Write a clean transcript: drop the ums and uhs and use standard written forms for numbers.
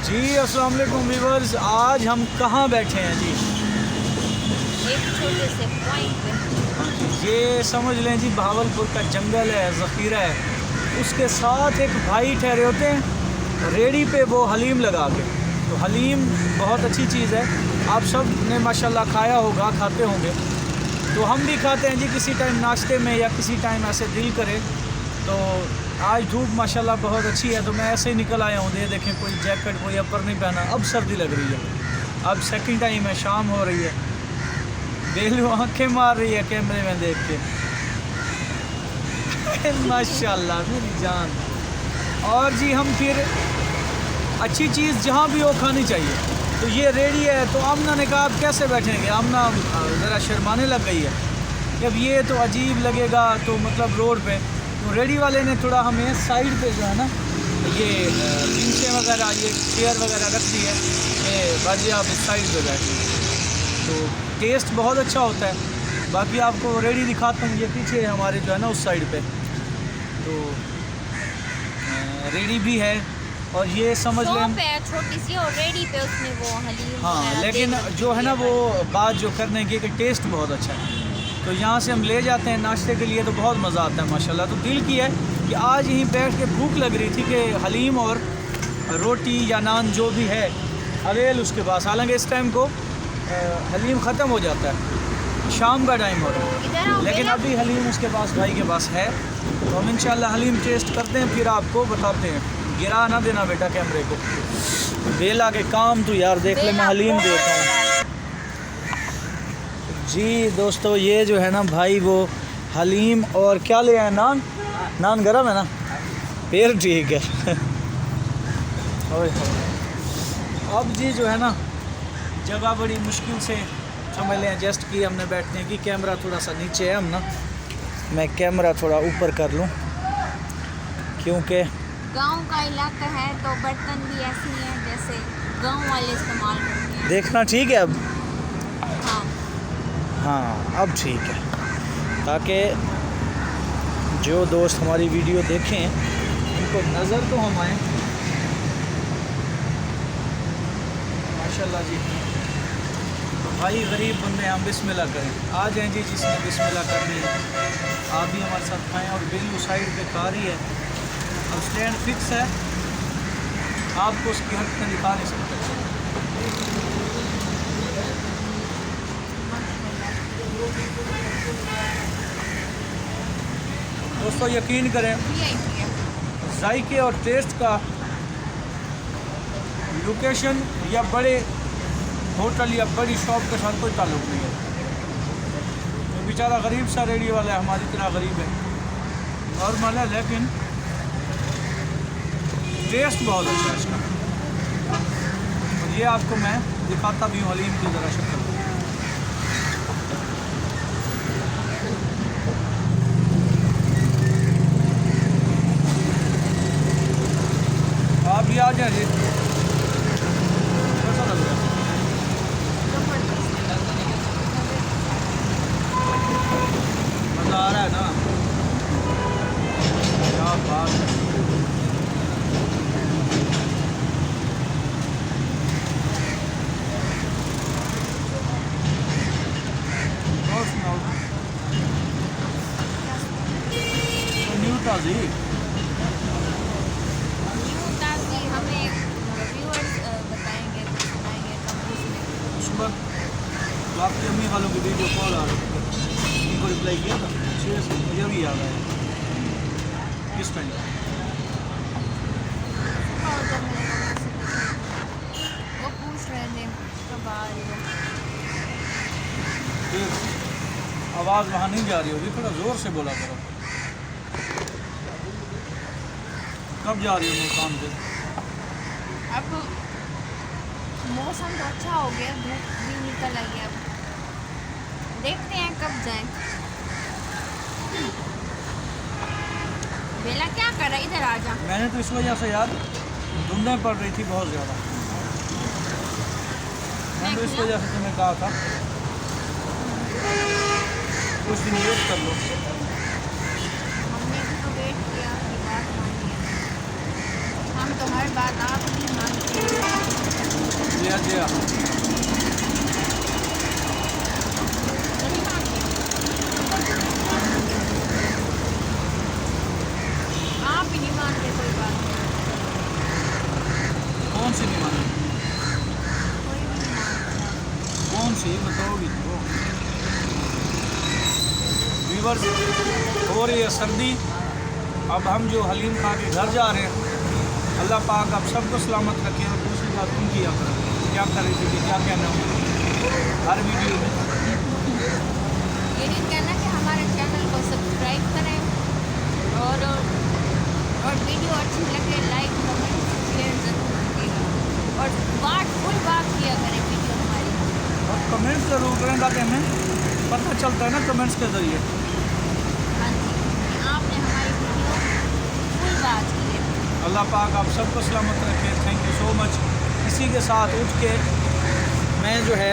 जी अस्सलाम वालेकुम व्यूअर्स, आज हम कहाँ बैठे हैं जी? एक छोटे से पॉइंट पे। ये समझ लें जी बहावलपुर का जंगल है, ज़ख़ीरा है। उसके साथ एक भाई ठहरे होते हैं रेडी पे, वो हलीम लगा के। तो हलीम बहुत अच्छी चीज़ है, आप सब ने माशाल्लाह खाया होगा, खाते होंगे। तो हम भी खाते हैं जी, किसी टाइम नाश्ते में या किसी टाइम ऐसे दिल करे। तो आज धूप माशाल्लाह बहुत अच्छी है, तो मैं ऐसे ही निकल आया हूँ। ये देखें, कोई जैकेट कोई अपर नहीं पहना। अब सर्दी लग रही है, अब सेकंड टाइम है, शाम हो रही है। बेलू आंखें मार रही है कैमरे में देख के। माशाल्लाह मेरी जान। और जी हम फिर अच्छी चीज़ जहाँ भी हो खानी चाहिए। तो ये रेडी है, तो आमना ने कहा आप कैसे बैठेंगे? आमना ज़रा शर्माने लग गई है कि अब ये तो अजीब लगेगा, तो मतलब रोड पे। तो रेडी वाले ने थोड़ा हमें साइड पे जो है ना, ये बेंचें वगैरह, ये चेयर वगैरह रख दी है कि बाजी आप इस साइड पे बैठिए। तो टेस्ट बहुत अच्छा होता है। बाकी आपको रेडी दिखाता हूँ, ये पीछे हमारे जो है ना उस साइड पे, तो रेडी भी है। और ये समझ लें शॉप है छोटी सी, और रेडी पे उसने वो हलीम हाँ, वगैरह लेकिन दे रखी जो है ना है वो भाई। बात जो करने की कि टेस्ट बहुत अच्छा है। तो यहाँ से हम ले जाते हैं नाश्ते के लिए, तो बहुत मज़ा आता है माशाल्लाह। तो दिल की है कि आज यहीं बैठ के भूख लग रही थी कि हलीम और रोटी या नान जो भी है अवेल उसके पास। हालांकि इस टाइम को हलीम ख़त्म हो जाता है, शाम का टाइम हो रहा इधर है, आओ लेकिन बेटा। अभी हलीम उसके पास, भाई के पास है। तो हम इंशाल्लाह हलीम टेस्ट करते हैं, फिर आपको बताते हैं। गिरा ना देना बेटा कैमरे को। बेला के काम तो यार देख ले, मैं हलीम देता हूँ जी। दोस्तों ये जो है ना भाई, वो हलीम और क्या ले आए? नान। नान गरम है ना, फिर ठीक है। ओए होए। अब जी जो है ना, जगह बड़ी मुश्किल से समझ लें एडजस्ट की हमने बैठने की। कैमरा थोड़ा सा नीचे है, हम ना मैं कैमरा थोड़ा ऊपर कर लूँ, क्योंकि गांव का इलाका है तो बर्तन भी ऐसे ही हैं जैसे गांव वाले इस्तेमाल करते हैं। देखना ठीक है अब। हाँ, हाँ अब ठीक है, ताकि जो दोस्त हमारी वीडियो देखें उनको नज़र तो हम आए। माशाल्लाह जी, भाई गरीब बंदे, हम बिस्मिल्लाह करें। आ जाएँ जी, जिसने बिस्मिल्लाह करनी है आप भी हमारे साथ खाएं। और बेलू साइड पे खा रही है, अब स्टैंड फिक्स है, आपको उसकी हरकतें दिखा नहीं सकते। दोस्तों यकीन करें, VIP है। जायके और टेस्ट का लोकेशन या बड़े होटल या बड़ी शॉप के साथ कोई ताल्लुक नहीं है। तो बेचारा गरीब सा रेडी वाला है, हमारी तरह गरीब है, नॉर्मल है, लेकिन टेस्ट बहुत अच्छा है इसका। और ये आपको मैं दिखाता भी हूँ हलीम की ज़रा शक्ल। आप भी आ जाए जी। कैसा लग रहा है? मज़ा आ रहा है ना? क्या बात है। और सुनाओ, तो न्यू ताज़ी ताकि हमें व्यूअर्स बताएंगे, कुछ सुनाएंगे कमेंट्स में। सुबह तो आपकी अम्मी वालों की वीडियो कॉल आ रही थी, उनको रिप्लाई किया था। सीरियसली मुझे भी याद आया। किस टाइम? और जब मैंने कमेंट्स देखे, वो पूछ रहे थे कब आ रही हो। फिर आवाज़ वहाँ नहीं जा रही होगी, थोड़ा ज़ोर से बोला करो। कब जा रही हो मुल्तान से? अब मौसम तो अच्छा हो गया, धूप भी निकल आई है। अब देखते हैं कब जाएं। बेला क्या कर रहा है? इधर आ जा। मैंने तो इस वजह से यार, धुंधें पड़ रही थी बहुत ज़्यादा, मैंने तो इस वजह से तुम्हें कहा था कुछ दिन वेट कर लो। हमने भी तो वेट किया, आपकी बात मानी है। हम तो हर बात आप ही मानते हैं। जया आप ही नहीं मानते कोई बात कौन सी नहीं मानी कोई भी नहीं मानता कौन सी बताओगी तो वीवर्स हो रही है सर्दी। अब हम जो हलीम खा के घर जा रहे हैं, अल्लाह पाक आप सबको सलामत रखे। और दूसरी बात तुम किया करो, क्या कर रही थी कि क्या कहना है हर वीडियो में? ये नहीं कहना कि हमारे चैनल को सब्सक्राइब करें और वीडियो अच्छी लगे लाइक कमेंट शेयर ज़रूर कीजिएगा और फुल बात किया करें वीडियो हमारी। और कमेंट्स ज़रूर करें ताकि हमें पता चलता है ना कमेंट्स के ज़रिए। हाँ जी, आपने हमारी वीडियो फुल बात की है। अल्लाह पाक आप सबको सलामत रखे। Thank you so much. इसी के साथ उठ के मैं जो है